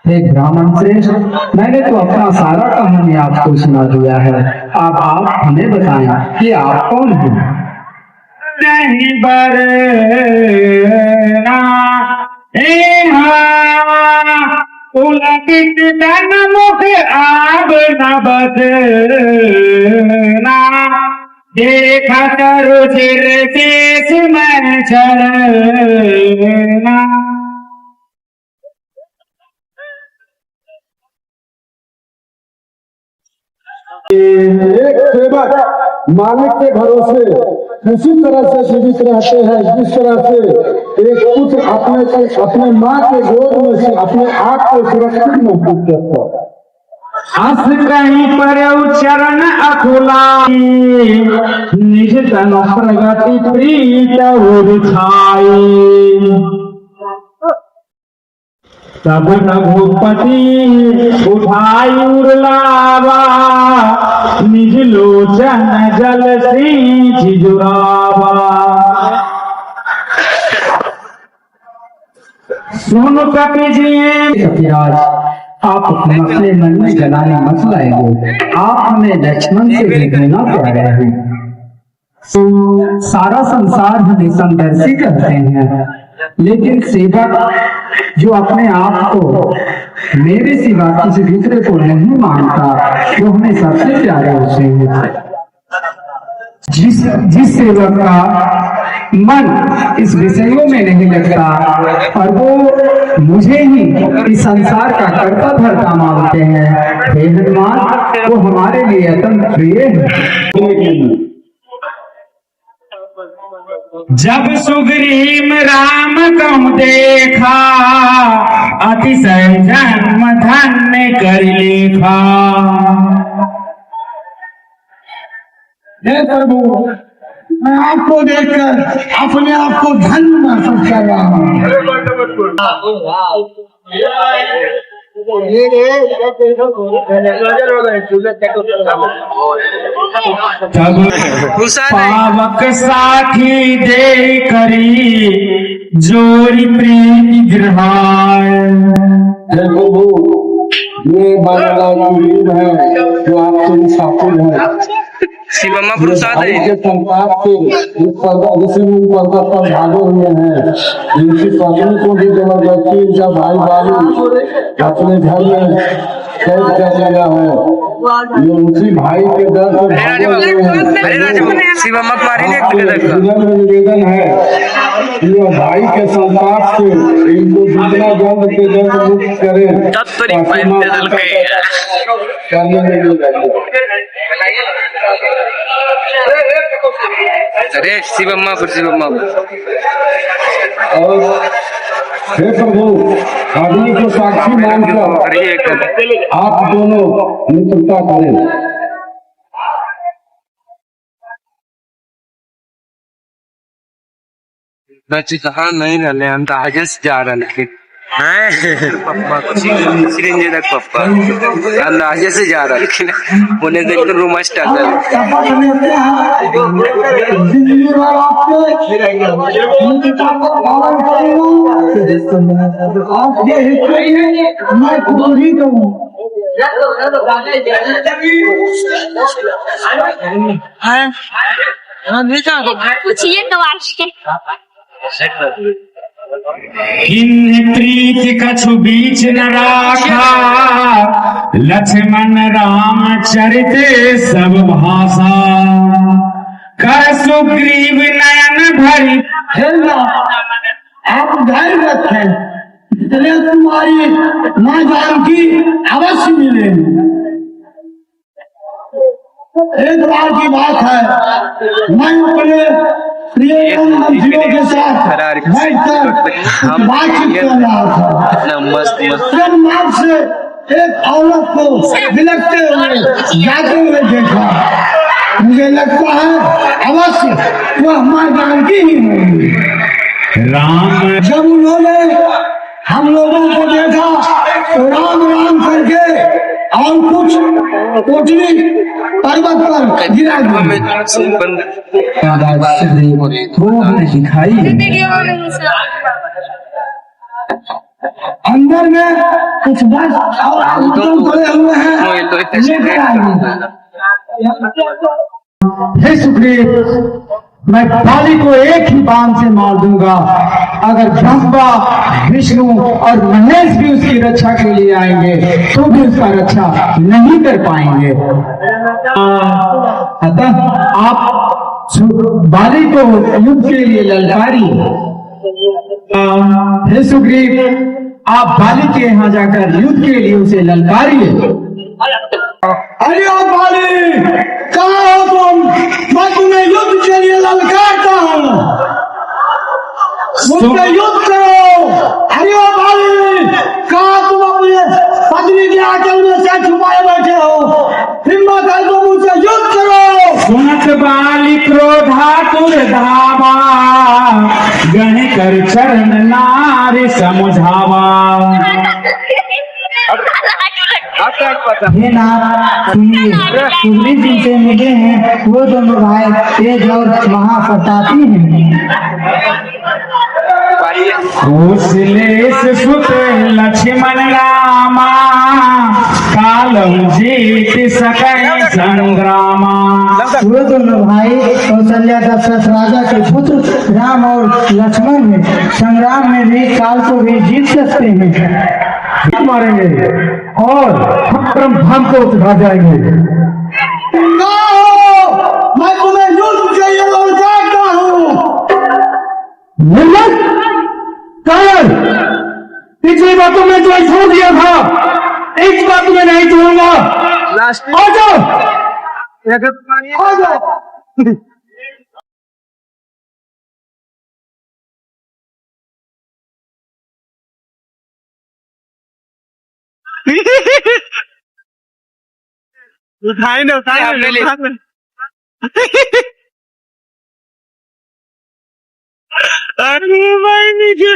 हे ब्राह्मण श्रेष्ठ, मैंने तो अपना सारा कहानी आपको सुना दिया है। अब आप हमें बताएं कि आप कौन हैं? नहीं बरना पुलकित तन मुख आब न बदना, देखा करो सिर शेष में चलना। एक सेवक मालिक के भरोसे किसी तरह से जीवित रहते हैं, जिस तरह से एक पुत्र अपने माँ के गोद में से अपने आप को सुरक्षित महसूस करता है। हस कहीं पर चरण अखुला, निज तन प्रगति प्रीत छाई, तब रघुपति उठाई उर्लावा, निज लोचन जल सींच जुरावा। सुन कपिराज, आप अपने मन में जलाने मत लाएंगे। आप हमें लक्ष्मण से भी घृणा प्यारे हैं। सारा संसार हमें समदर्शी कहते हैं, लेकिन सेवक जो अपने आप को मेरे सिवा किसी दूसरे को नहीं मानता, वो हमें सबसे प्यारे होते हैं। जिस सेवक का मन इस विषयों में नहीं लगता और वो मुझे ही इस संसार का कर्ता धर्ता मानते हैं, हे हनुमान, वो हमारे लिए अत्यंत प्रिय है। जब सुग्रीव राम तुम देखा, अतिशय जन्म धन्य कर लेखा। हे प्रभु, मैं आपको देखकर अपने आप को धन्य महसूस कर रहा हूँ। पावक साखी दे करी, जोरी प्रीति गृहाय। हे प्रभु, ये बाला है जो आपके साथी है। शिवम्मा प्रसाद है के संताप से ऋषि पर्वत पर भागे हुए हैं। इनकी पत्नी को भी जबरदस्ती इनका भाई बालू अपने घर में कैद कर लिया है। ये उसी भाई के दर से भागे हुए हैं। शिवम्मा कुमारी ने निवेदन है कि भाई के संताप से इनको जितना जल्द से जल्द मुक्त करे करने में। अरे शिवम्मा और हे प्रभु, अग्नि को साक्षी मानकर आप दोनों मित्रता करें। बच्चे कहाँ नहीं रहने, हम तो आज से जा रहे हैं। सिरिंज तक पप्पा अंदाजे से जा रहा, लेकिन उन्हें देखकर रोमांच डाल पूछिए तो आपसे किन्हीं प्रीत कछु बीच न राखा, लक्ष्मण राम चरिते सब भाषा। कर सुग्रीव नयन भरी। आप धैर्य रखें, इसलिए तुम्हारी माँ जानकी अवश्य मिलेगी। एक बार की बात है, मैं अपने प्रिय मंत्रियों के साथ बैठकर बातचीत कर रहा था। मार्ग से एक औरत को बिलखते हुए जाते हुए देखा। मुझे लगता है अवश्य वह माँ जानकी ही होगी। राम जब उन्होंने हम लोगों को देखा तो राम राम करके और कुछ कोटली पर्वत पर गिरा दिखाई। अंदर में कुछ बस और आलू पड़े हुए हैं, लेकर आइए। हे सुग्रीव, मैं बाली को एक ही बाण से मार दूंगा। अगर ब्रह्मा, विष्णु और महेश भी उसकी रक्षा के लिए आएंगे तो भी उसका रक्षा नहीं कर पाएंगे। अतः आप बाली को युद्ध के लिए ललकारिए। हे सुग्रीव, आप बाली के यहाँ जाकर युद्ध के लिए उसे ललकारिए। अरे ओ बाली, कहाँ हो तुम? मैं तुम्हें युद्ध के लिए ललकारता हूँ, मुझसे युद्ध करो। अरे ओ बाली, कहाँ तुम अपने पत्नी के आंचल में से छुपाए बैठे हो? हिम्मत है तो मुझसे युद्ध करो। सुनत बाली क्रोधातुर धावा, गण कर चरण नारी समझावा। हे नाथ, सुग्रीव जी से मिले हैं वो दोनों भाई तेज और महाप्रतापी हैं। कुशलेश सुत लक्ष्मण रामा, कालम जीत सकई संग्रामा। वो दोनों भाई कौशल्या दशरथ राजा के पुत्र राम और लक्ष्मण हैं, संग्राम में भी काल को भी जीत सकते हैं। मारेंगे और हम धाम को उठा जाएंगे। मैं तुम्हें युद्ध के लिए ललकारता हूँ। पिछली बातों में जो छोड़ दिया था, इस बात में नहीं छोड़ूंगा। आ जाओ, आ जाओ। उठाए ना उठाए। अरे भाई नीचे।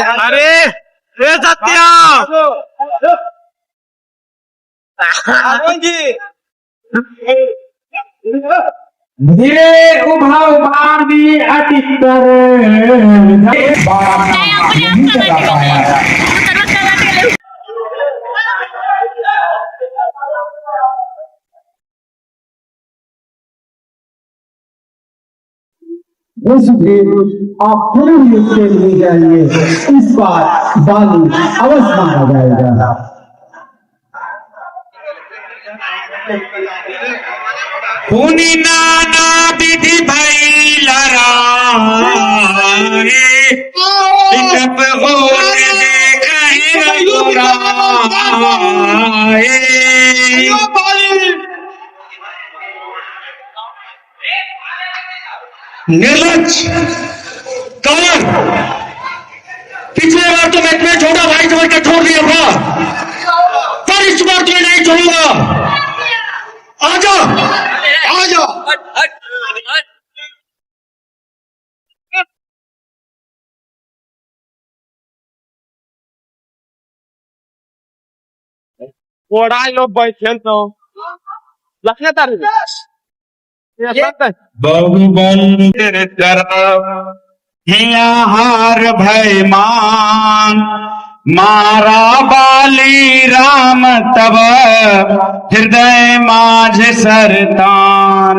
अरे ये सत्या धीरे उभा उभारी अतितर नहीं चला पाया। हे सुग्रीव, आप फिर युद्ध के लिए जाइए। इस बार बाली अवश्य मारा जाएगा। पुनि नाना विधि भई लराए, जब होत देखहि रघुराए। निर्लज्ज कौन? पिछले बार तो मैं इतना छोटा भाई समझ कर छोड़ दिया था, पर इस बार तुम्हें नहीं छोड़ूंगा। आ जाओ, आ जाओ। Orai lo बैठे तो लखना तार बहुबल हार भय मान, मारा बाली राम तब हृदय माझ सरतान।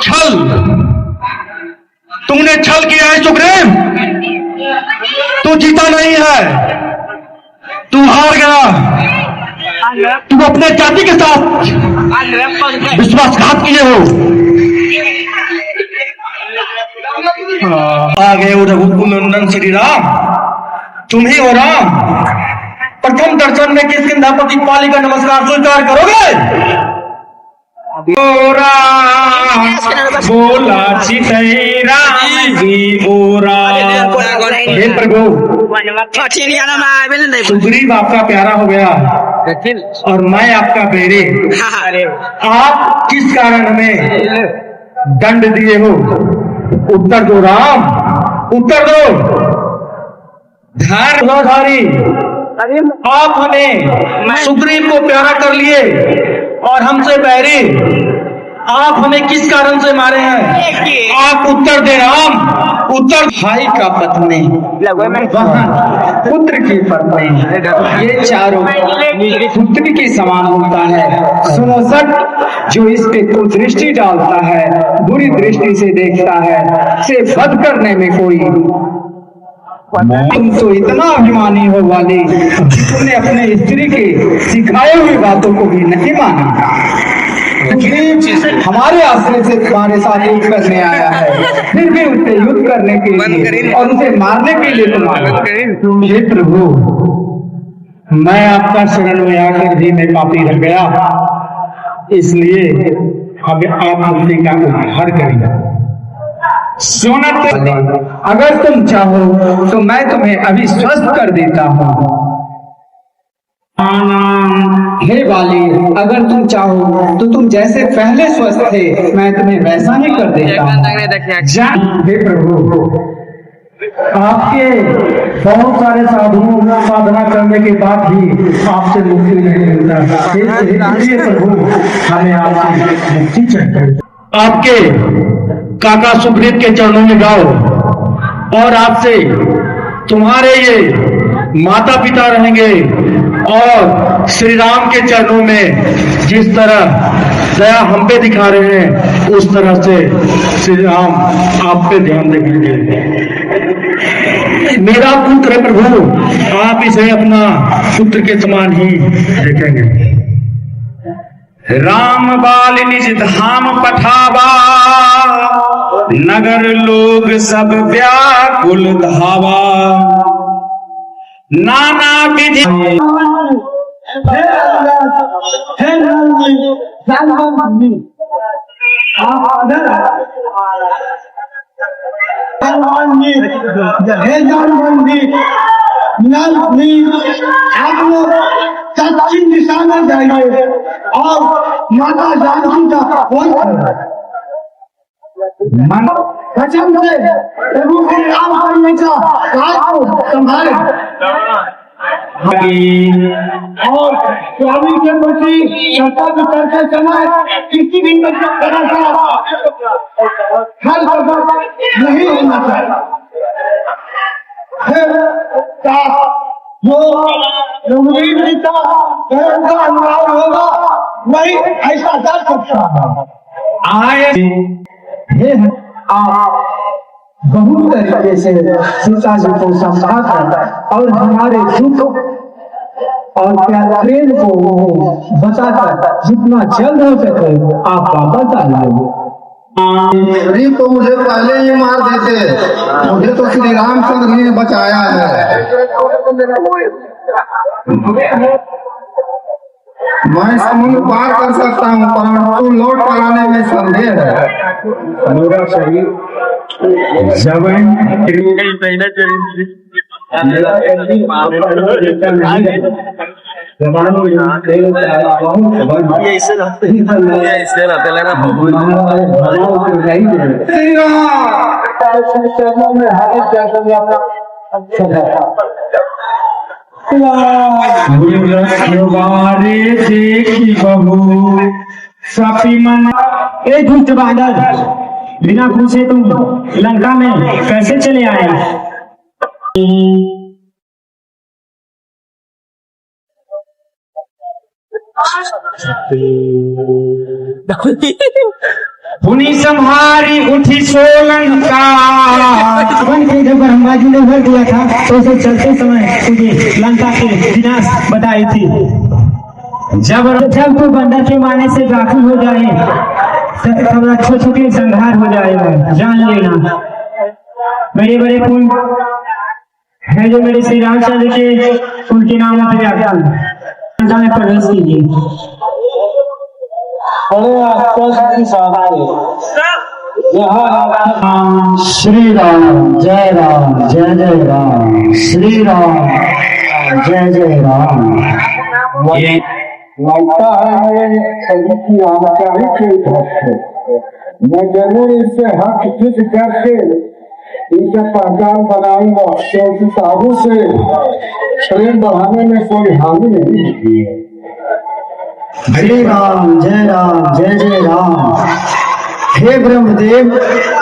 छल, तुमने छल किया है सुग्रीव, तू जीता नहीं है, तू हार गया। तुम अपने जाति के साथ विश्वासघात किए हो। आ गए हो रघुनंदन श्री राम, तुम ही हो राम। प्रथम दर्शन में किस किंधापति पाली का नमस्कार स्वीकार करोगे? बोला चितई राम जी बोरा। हे प्रभु, सुग्रीव आपका प्यारा हो गया और मैं आपका बेरे। आप किस कारण हमें दंड दिए हो? उत्तर दो राम, उत्तर दो। धर्मधारी, आप हमें सुग्रीव को प्यारा कर लिए और हमसे बैरी। आप हमें किस कारण से मारे हैं? आप उत्तर दे राम, उत्तर। भाई का पत्नी, वहाँ पुत्र की पत्नी, ये चारों पुत्र के समान होता है। सुनो सट, जो इस पे कुदृष्टि डालता है, बुरी दृष्टि से देखता है, से वध करने में कोई। तुम तो इतना अभिमानी हो वाली, तुमने अपने स्त्री के सिखाए हुई बातों को भी नहीं माना। हमारे आश्रय से तुम्हारे साथ युद्ध करने आया है, फिर भी उससे युद्ध करने के लिए और उसे मारने के लिए तुम्हारे। हे प्रभु, मैं आपका शरण में आकर भी मैं पापी रह गया, इसलिए हमें आप मुक्ति का उद्धार करिए। सोनत, अगर तुम चाहो तो मैं तुम्हें अभी स्वस्थ कर देता हूँ। हे बाली, अगर तुम चाहो तो तुम जैसे पहले स्वस्थ थे, मैं तुम्हें वैसा ही कर देता हूँ। हे प्रभु, आपके बहुत सारे साधुओं साधना करने के बाद भी आपसे मुक्ति नहीं मिलता, इसलिए प्रभु हमें आपसे मुक्ति चाहिए। आपके काका सुग्रीव के चरणों में जाओ और आपसे तुम्हारे ये माता पिता रहेंगे, और श्री राम के चरणों में जिस तरह दया हम पे दिखा रहे हैं, उस तरह से श्री राम आप पे ध्यान देंगे। मेरा पुत्र है प्रभु, आप इसे अपना पुत्र के समान ही देखेंगे। राम बाल निज धाम पठावा, नगर लोग सब व्याकुल धावा। नाना विधि आप लोग दक्षिण दिशा में जाइए और माता जानकी का वचन से प्रभु श्री राम हमेशा राज को संभाले और स्वामी के प्रति कर्तव्य करते समय किसी भी तरह का खल नहीं होना चाहिए। जो रघुवीर का अनुराग होगा वही ऐसा कर सकता है। आप बहुत तरीके से सीता जी को समझाकर और हमारे दुख और प्रेम को बचाकर जितना जल्द हो सके आप वापस आ जाइए। तो मुझे पहले ही मार देते, मुझे तो श्री रामचंद्र ने बचाया है। मैं समुद्र पार कर सकता हूँ, परंतु लौट कर आने में संदेह है। मेरा शरीर देखी बहू सापी मन। ए धूत बादल, बिना पूछे तुम लंका में कैसे चले आए? पुनि संहारी उठी सोलंका। वन के जब ब्रह्मा जी ने भर दिया था तो उसे चलते समय तुझे लंका के विनाश बताई थी। जब तू बंदर के मारने से दाखिल हो जाए तब अच्छे छोटे संहार हो जाएगा, जान लेना। बड़े बड़े पुण्य है जो मेरे श्री रामचंद्र के उनके नाम पे व्याख्यान में प्रवेश कीजिए। श्री राम जय राम जय जय राम, श्री राम जय जय राम। लगता है संगीत रामचारी के भक्त है। मैं जरूर इससे हक जिद करके इनसे पहचान बनाऊंगा, क्योंकि साधु से प्रेम बढ़ाने में कोई हानि नहीं होती है। श्री राम जय जय राम। हे ब्रह्मदेव,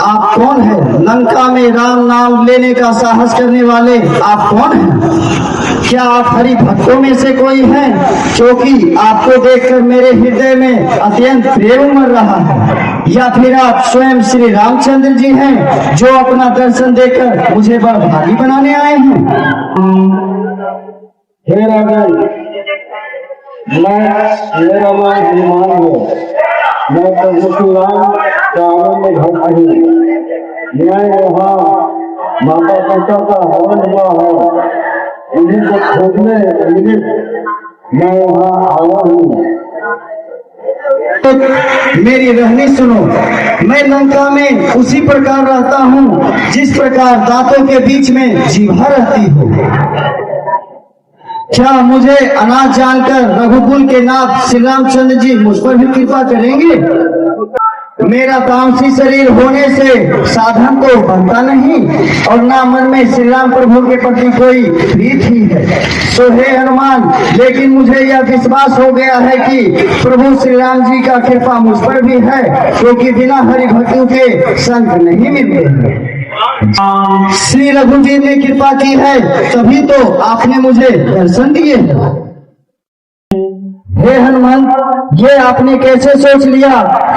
आप कौन है? लंका में राम नाम लेने का साहस करने वाले आप कौन हैं? क्या आप हरि भक्तों में से कोई हैं? क्योंकि आपको देखकर मेरे हृदय में अत्यंत प्रेम उमड़ रहा है। या फिर आप स्वयं श्री रामचंद्र जी हैं, जो अपना दर्शन देकर मुझे बड़भागी बनाने आए हैं? हे राजन, मेरा नाम हनुमान है। मैं प्रभु श्री राम का आनंद भक्त हूँ। मैं यहाँ माता पिता का हवन हुआ है, उन्हीं को खोजने मैं यहाँ आया हूँ। मेरी रहनी सुनो। मैं लंका में उसी प्रकार रहता हूँ जिस प्रकार दांतों के बीच में जीभा रहती हो। क्या मुझे अनाथ जानकर रघुकुल के नाथ श्री रामचंद्र जी मुझ पर भी कृपा करेंगे? मेरा तामसी शरीर होने से साधन तो बनता नहीं और ना मन में श्री राम प्रभु के प्रति कोई प्रीत ही है। तो हे हनुमान, लेकिन मुझे यह विश्वास हो गया है कि प्रभु श्री राम जी का कृपा मुझ पर भी है, क्योंकि बिना हरि भक्तों के संग नहीं मिलते। श्री रघुवीर ने कृपा की है, तभी तो आपने मुझे दर्शन दिए। हे हनुमान, ये आपने कैसे सोच लिया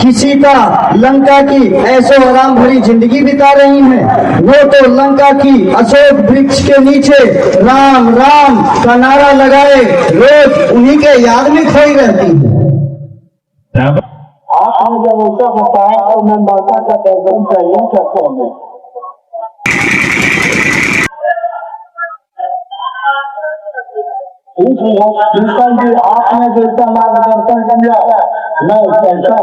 कि सीता लंका की ऐसो आराम भरी जिंदगी बिता रही हैं? वो तो लंका की अशोक वृक्ष के नीचे राम राम का नारा लगाए रोज उन्हीं के याद में खोई रहती है। आपने जब ऐसा बताया तो मैं माता का दर्शन करना चाहता हूँ। ठीक है, जी आपने जैसा मार्गदर्शन किया मैं कैसा